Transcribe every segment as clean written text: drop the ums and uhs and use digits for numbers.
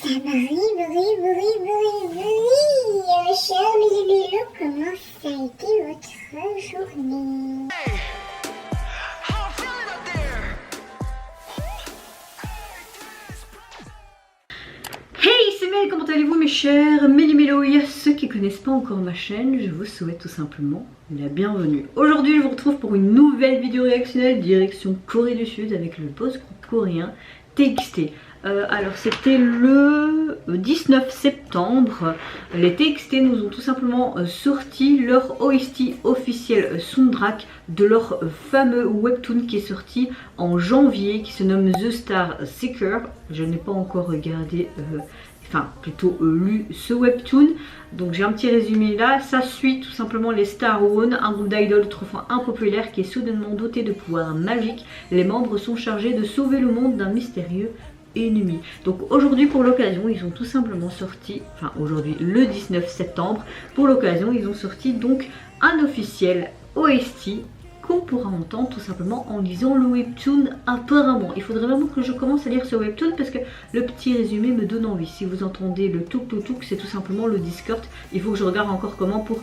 Ça brille. Cher Mélo, comment ça a été votre journée? Hey, c'est Mel, comment allez-vous mes chers Méli-Mélo? Ceux qui connaissent pas encore ma chaîne, je vous souhaite tout simplement la bienvenue. Aujourd'hui, je vous retrouve pour une nouvelle vidéo réactionnelle direction Corée du Sud avec le boss groupe coréen TXT. Alors c'était le 19 septembre, les TXT nous ont tout simplement sorti leur OST officiel soundtrack de leur fameux webtoon qui est sorti en janvier, qui se nomme The Star Seeker. Je n'ai pas encore regardé, enfin plutôt lu ce webtoon, donc j'ai un petit résumé là. Ça suit tout simplement les Star One, un groupe d'idoles autrefois impopulaire qui est soudainement doté de pouvoirs magiques. Les membres sont chargés de sauver le monde d'un mystérieux ennemi. Donc aujourd'hui pour l'occasion ils ont tout simplement sorti, enfin aujourd'hui le 19 septembre, pour l'occasion ils ont sorti donc un officiel OST qu'on pourra entendre tout simplement en lisant le webtoon apparemment. Il faudrait vraiment que je commence à lire ce webtoon parce que le petit résumé me donne envie. Si vous entendez le touk touk touk, c'est tout simplement le Discord. Il faut que je regarde encore comment pour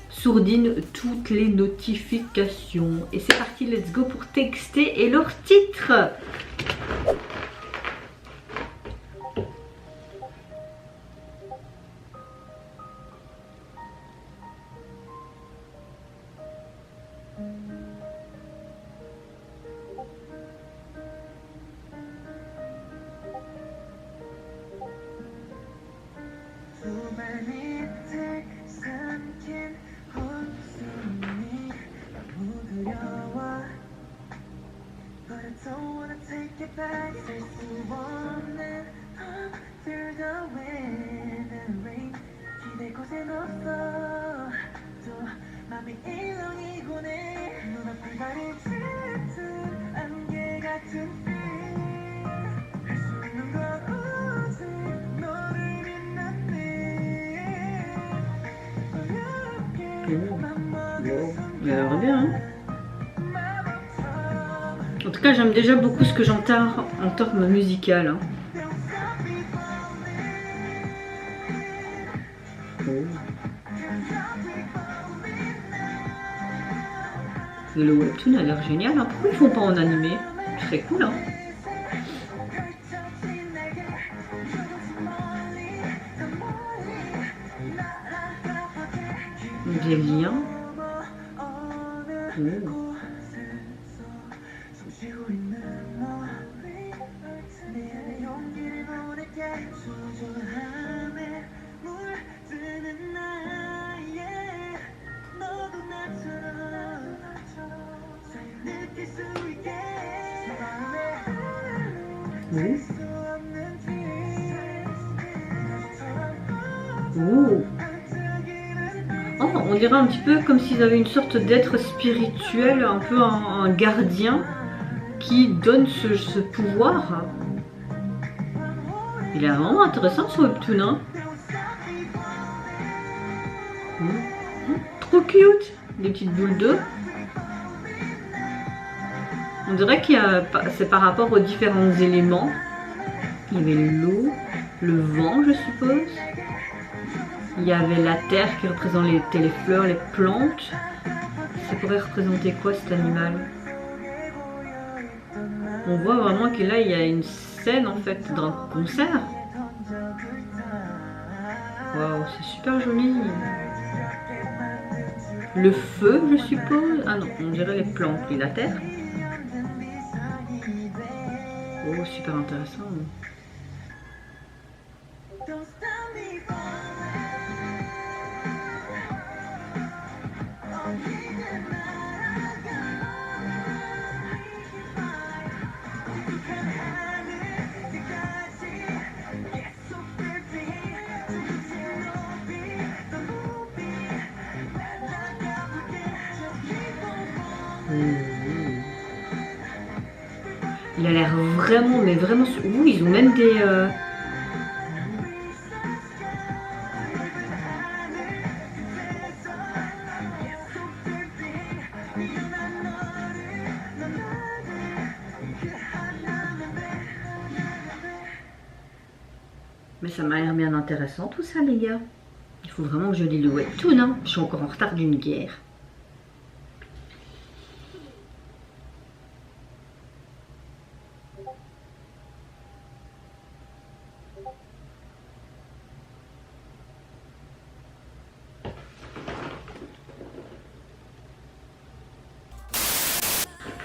sourdine toutes les notifications. Et c'est parti, let's go pour TXT et leur titre. Il a l'air bien, hein. En tout cas, j'aime déjà beaucoup ce que j'entends en termes musical. Hein. Et le webtoon a l'air génial. Hein. Pourquoi ils font pas en animé? Ce serait cool. Hein. Des liens. Oh. Oh, on dirait un petit peu comme s'ils avaient une sorte d'être spirituel, un peu un gardien qui donne ce pouvoir. Il est vraiment intéressant ce webtoon, hein. Trop cute, des petites boules d'eau. On dirait qu'il y a, c'est par rapport aux différents éléments. Il y avait l'eau, le vent, je suppose. Il y avait la terre qui représentait les fleurs, les plantes. Ça pourrait représenter quoi cet animal? On voit vraiment que là il y a une scène en fait d'un concert. Waouh, c'est super joli. Le feu, je suppose. Ah non, on dirait les plantes et la terre. Oh, super intéressant. Il a l'air vraiment, mais vraiment... Ouh, ils ont même des... Mais ça m'a l'air bien intéressant tout ça les gars. Il faut vraiment que je lis le webtoon, hein. Je suis encore en retard d'une guerre.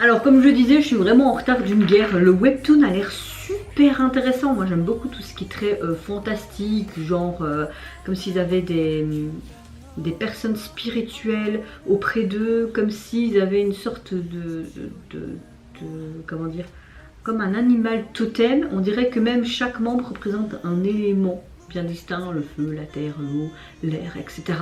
Alors comme je disais, je suis vraiment en retard d'une guerre. Le webtoon a l'air super intéressant. Moi j'aime beaucoup tout ce qui est très fantastique, genre comme s'ils avaient des personnes spirituelles auprès d'eux, comme s'ils avaient une sorte comment dire, comme un animal totem. On dirait que même chaque membre représente un élément bien distinct, le feu, la terre, l'eau, l'air, etc.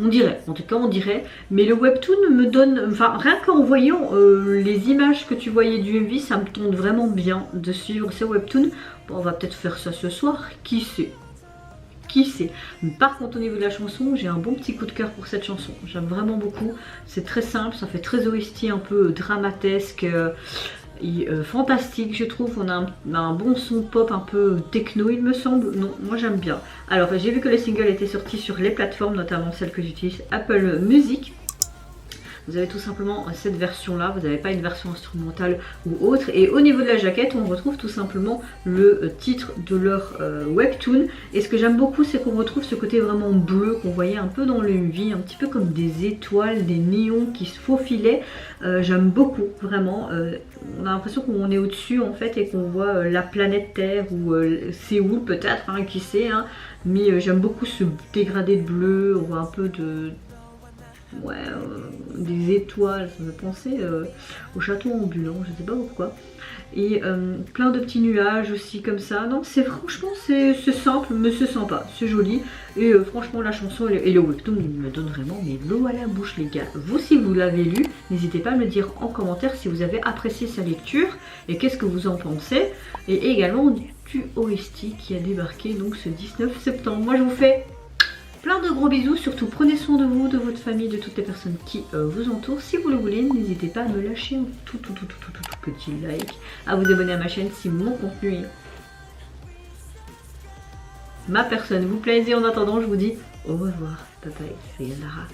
On dirait, en tout cas on dirait, mais le webtoon me donne, enfin rien qu'en voyant les images que tu voyais du MV, ça me tente vraiment bien de suivre ce webtoon. Bon, on va peut-être faire ça ce soir, qui sait. Qui sait. Par contre au niveau de la chanson, j'ai un bon petit coup de cœur pour cette chanson, j'aime vraiment beaucoup, c'est très simple, ça fait très OST, un peu dramatesque et fantastique je trouve. On a un bon son pop un peu techno il me semble. Non, moi j'aime bien. Alors j'ai vu que le single était sorti sur les plateformes, notamment celle que j'utilise, Apple Music. Vous avez tout simplement cette version là, vous n'avez pas une version instrumentale ou autre. Et au niveau de la jaquette, on retrouve tout simplement le titre de leur webtoon. Et ce que j'aime beaucoup, c'est qu'on retrouve ce côté vraiment bleu qu'on voyait un peu dans le MV, un petit peu comme des étoiles, des néons qui se faufilaient. J'aime beaucoup, vraiment. On a l'impression qu'on est au-dessus en fait et qu'on voit la planète Terre ou Séoul peut-être, hein, qui sait. Hein. Mais j'aime beaucoup ce dégradé de bleu, on voit un peu de... Ouais, des étoiles, ça me fait penser au château ambulant, je sais pas pourquoi. Et plein de petits nuages aussi comme ça. Non, c'est franchement c'est simple mais c'est sympa, c'est joli. Et franchement la chanson et le webtoon me donnent vraiment l'eau à la bouche les gars. Vous si vous l'avez lu, n'hésitez pas à me dire en commentaire si vous avez apprécié sa lecture et qu'est-ce que vous en pensez. Et également du OST qui a débarqué donc ce 19 septembre. Moi je vous fais plein de gros bisous, surtout prenez soin de vous, de votre famille, de toutes les personnes qui vous entourent. Si vous le voulez, n'hésitez pas à me lâcher un tout petit like, à vous abonner à ma chaîne si mon contenu et ma personne vous plaisent. Et en attendant, je vous dis au revoir, bye bye, c'est Yanara.